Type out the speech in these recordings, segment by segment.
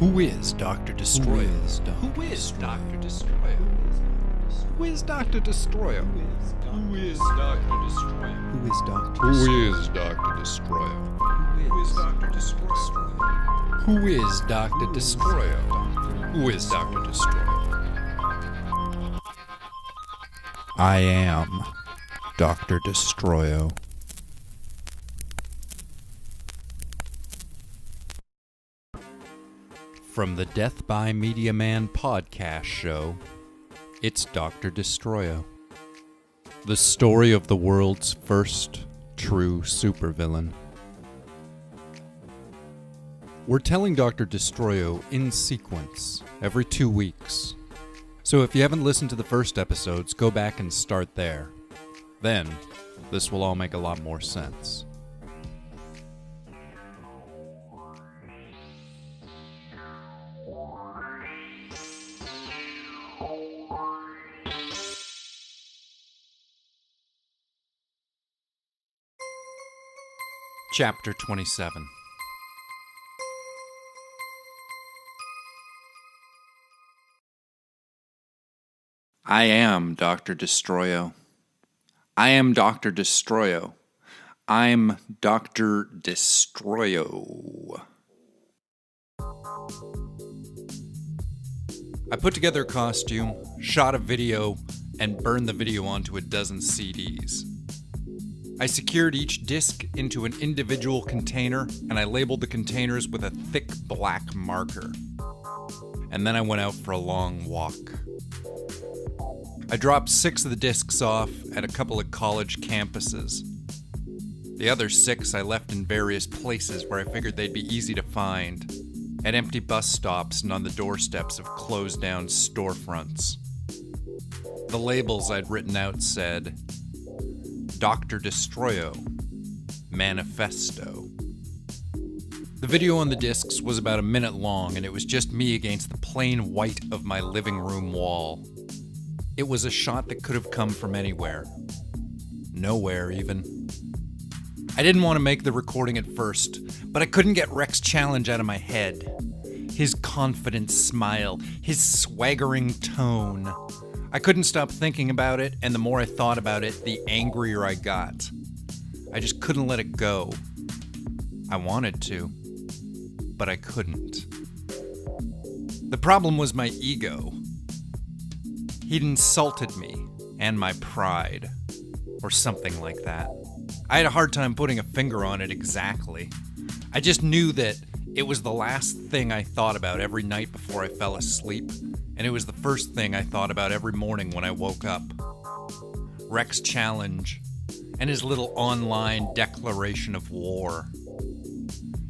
Who is Dr. Destroyo? Who is Dr. Destroyo? Who is Dr. Destroyo? Who is Dr. Destroyo? Who is Dr. Who is Dr. Destroyo? Who is Dr. Destroyo? Who is Dr. Destroyo? Who is Dr. Destroyo? I am Dr. Destroyo. From the Death by Media Man podcast show, it's Dr. Destroyo. The story of the world's first true supervillain. We're telling Dr. Destroyo in sequence every 2 weeks. So if you haven't listened to the first episodes, go back and start there. Then, this will all make a lot more sense. Chapter 27. I am Dr. Destroyo. I am Dr. Destroyo. I'm Dr. Destroyo. I put together a costume, shot a video, and burned the video onto a dozen CDs. I secured each disc into an individual container, and I labeled the containers with a thick black marker. And then I went out for a long walk. I dropped 6 of the discs off at a couple of college campuses. The other 6 I left in various places where I figured they'd be easy to find, at empty bus stops and on the doorsteps of closed-down storefronts. The labels I'd written out said, Dr. Destroyo, Manifesto. The video on the discs was about a minute long, and it was just me against the plain white of my living room wall. It was a shot that could have come from anywhere. Nowhere, even. I didn't want to make the recording at first, but I couldn't get Rex's challenge out of my head. His confident smile, his swaggering tone. I couldn't stop thinking about it, and the more I thought about it, the angrier I got. I just couldn't let it go. I wanted to, but I couldn't. The problem was my ego. He'd insulted me, and my pride, or something like that. I had a hard time putting a finger on it exactly. I just knew that it was the last thing I thought about every night before I fell asleep, and it was the first thing I thought about every morning when I woke up. Rex's challenge, and his little online declaration of war.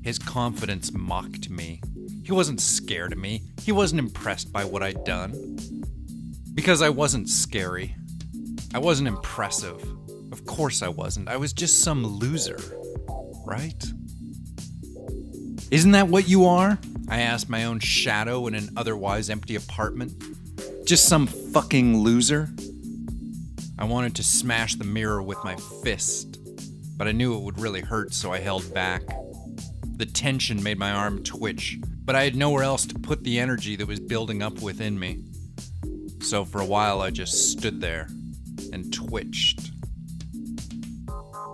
His confidence mocked me. He wasn't scared of me. He wasn't impressed by what I'd done. Because I wasn't scary. I wasn't impressive. Of course I wasn't. I was just some loser, right? Isn't that what you are? I asked my own shadow in an otherwise empty apartment. Just some fucking loser? I wanted to smash the mirror with my fist, but I knew it would really hurt, so I held back. The tension made my arm twitch, but I had nowhere else to put the energy that was building up within me. So for a while I just stood there and twitched.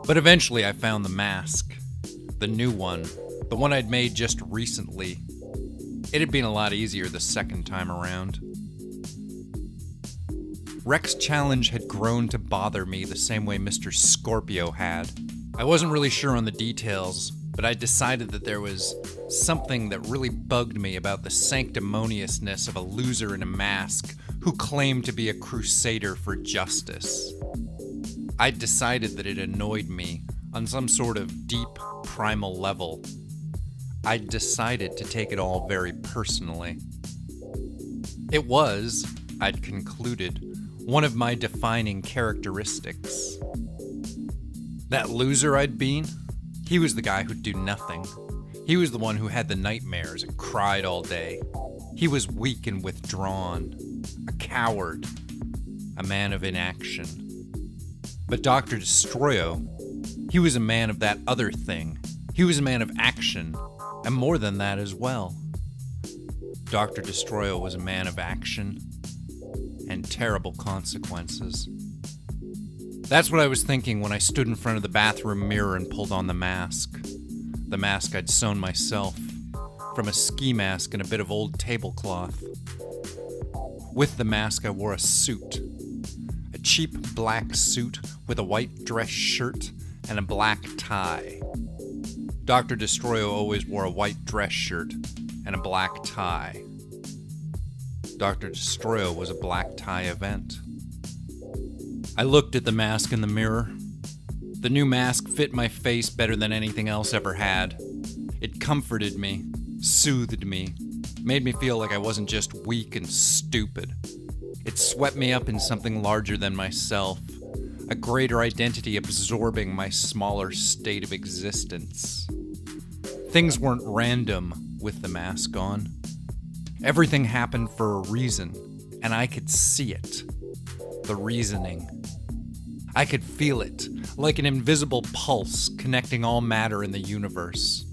But eventually I found the mask. The new one. The one I'd made just recently. It had been a lot easier the second time around. Rex's challenge had grown to bother me the same way Mr. Scorpio had. I wasn't really sure on the details, but I decided that there was something that really bugged me about the sanctimoniousness of a loser in a mask who claimed to be a crusader for justice. I decided that it annoyed me on some sort of deep, primal level. I decided to take it all very personally. It was, I'd concluded, one of my defining characteristics. That loser I'd been, he was the guy who'd do nothing. He was the one who had the nightmares and cried all day. He was weak and withdrawn, a coward, a man of inaction. But Dr. Destroyo, he was a man of that other thing. He was a man of action, and more than that as well. Dr. Destroyo was a man of action and terrible consequences. That's what I was thinking when I stood in front of the bathroom mirror and pulled on the mask. The mask I'd sewn myself from a ski mask and a bit of old tablecloth. With the mask, I wore a suit. A cheap black suit with a white dress shirt and a black tie. Dr. Destroyo always wore a white dress shirt and a black tie. Dr. Destroyo was a black tie event. I looked at the mask in the mirror. The new mask fit my face better than anything else ever had. It comforted me, soothed me, made me feel like I wasn't just weak and stupid. It swept me up in something larger than myself, a greater identity absorbing my smaller state of existence. Things weren't random with the mask on. Everything happened for a reason, and I could see it. The reasoning. I could feel it, like an invisible pulse connecting all matter in the universe.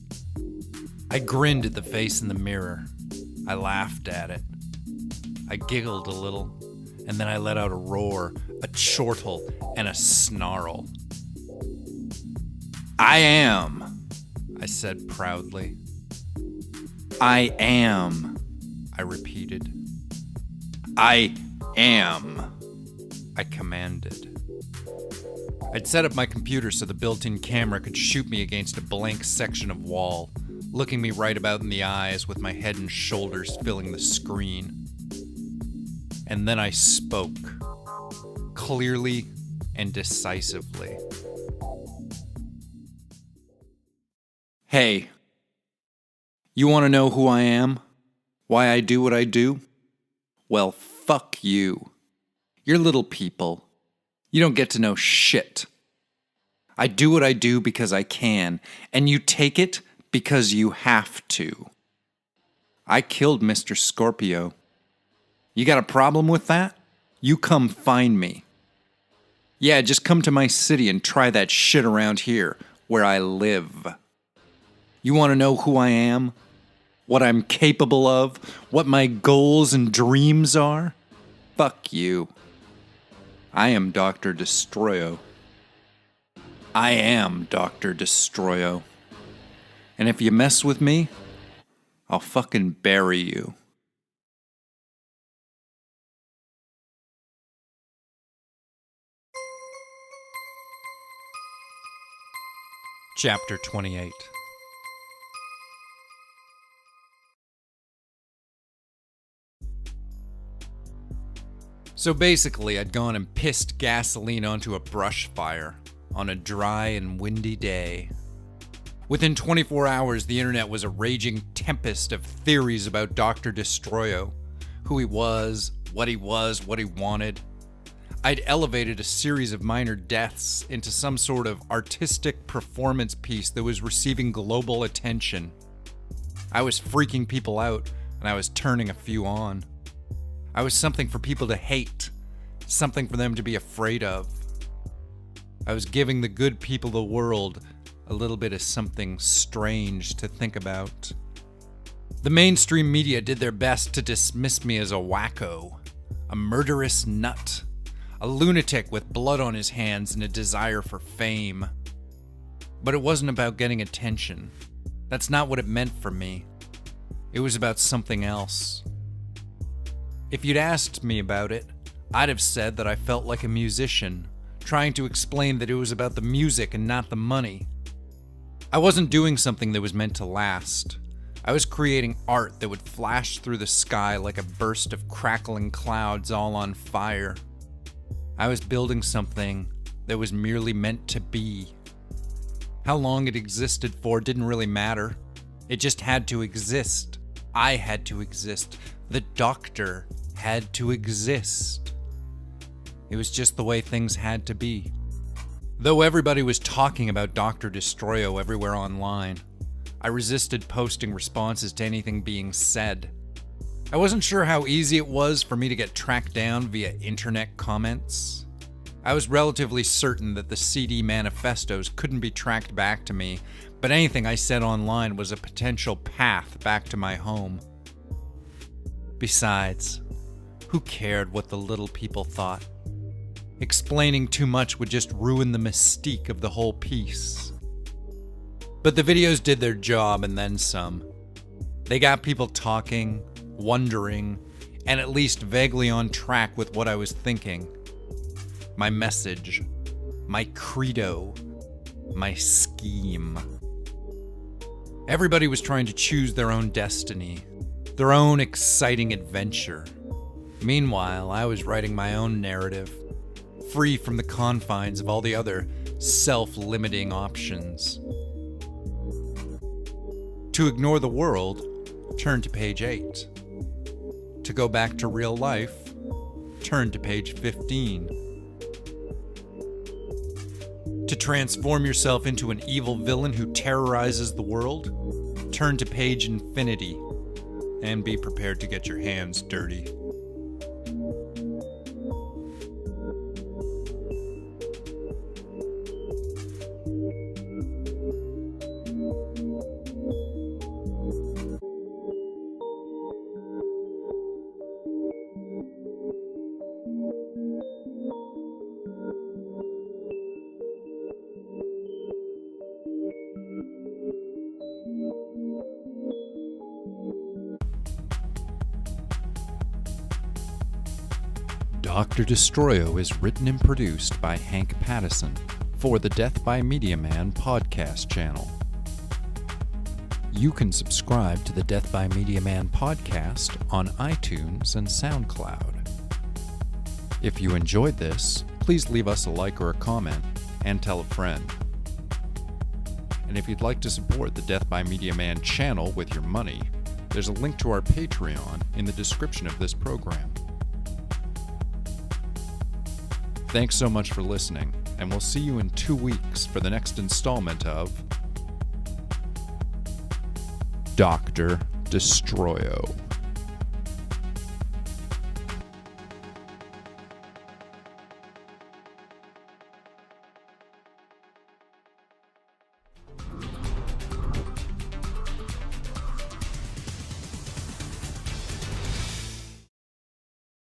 I grinned at the face in the mirror. I laughed at it. I giggled a little, and then I let out a roar, a chortle, and a snarl. "I am," I said proudly. "I am," I repeated. "I am," I commanded. I'd set up my computer so the built-in camera could shoot me against a blank section of wall, looking me right about in the eyes with my head and shoulders filling the screen. And then I spoke, clearly and decisively. "Hey, you want to know who I am? Why I do what I do? Well, fuck you. You're little people. You don't get to know shit. I do what I do because I can, and you take it because you have to. I killed Mr. Scorpio. You got a problem with that? You come find me. Yeah, just come to my city and try that shit around here, where I live. You want to know who I am? What I'm capable of? What my goals and dreams are? Fuck you. I am Dr. Destroyo. I am Dr. Destroyo. And if you mess with me, I'll fucking bury you." Chapter 28. So basically, I'd gone and pissed gasoline onto a brush fire on a dry and windy day. Within 24 hours, the internet was a raging tempest of theories about Dr. Destroyo, who he was, what he wanted. I'd elevated a series of minor deaths into some sort of artistic performance piece that was receiving global attention. I was freaking people out, and I was turning a few on. I was something for people to hate, something for them to be afraid of. I was giving the good people of the world a little bit of something strange to think about. The mainstream media did their best to dismiss me as a wacko, a murderous nut, a lunatic with blood on his hands and a desire for fame. But it wasn't about getting attention. That's not what it meant for me. It was about something else. If you'd asked me about it, I'd have said that I felt like a musician, trying to explain that it was about the music and not the money. I wasn't doing something that was meant to last. I was creating art that would flash through the sky like a burst of crackling clouds all on fire. I was building something that was merely meant to be. How long it existed for didn't really matter. It just had to exist. I had to exist. The doctor had to exist. It was just the way things had to be. Though everybody was talking about Dr. Destroyo everywhere online, I resisted posting responses to anything being said. I wasn't sure how easy it was for me to get tracked down via internet comments. I was relatively certain that the CD manifestos couldn't be tracked back to me, but anything I said online was a potential path back to my home. Besides, who cared what the little people thought? Explaining too much would just ruin the mystique of the whole piece. But the videos did their job and then some. They got people talking, wondering, and at least vaguely on track with what I was thinking. My message, my credo, my scheme. Everybody was trying to choose their own destiny, their own exciting adventure. Meanwhile, I was writing my own narrative, free from the confines of all the other self-limiting options. To ignore the world, turn to page 8. To go back to real life, turn to page 15. To transform yourself into an evil villain who terrorizes the world, turn to page infinity, and be prepared to get your hands dirty. Dr. Destroyo is written and produced by Hank Pattison for the Death by Media Man podcast channel. You can subscribe to the Death by Media Man podcast on iTunes and SoundCloud. If you enjoyed this, please leave us a like or a comment and tell a friend. And if you'd like to support the Death by Media Man channel with your money, there's a link to our Patreon in the description of this program. Thanks so much for listening, and we'll see you in 2 weeks for the next installment of Dr. Destroyo.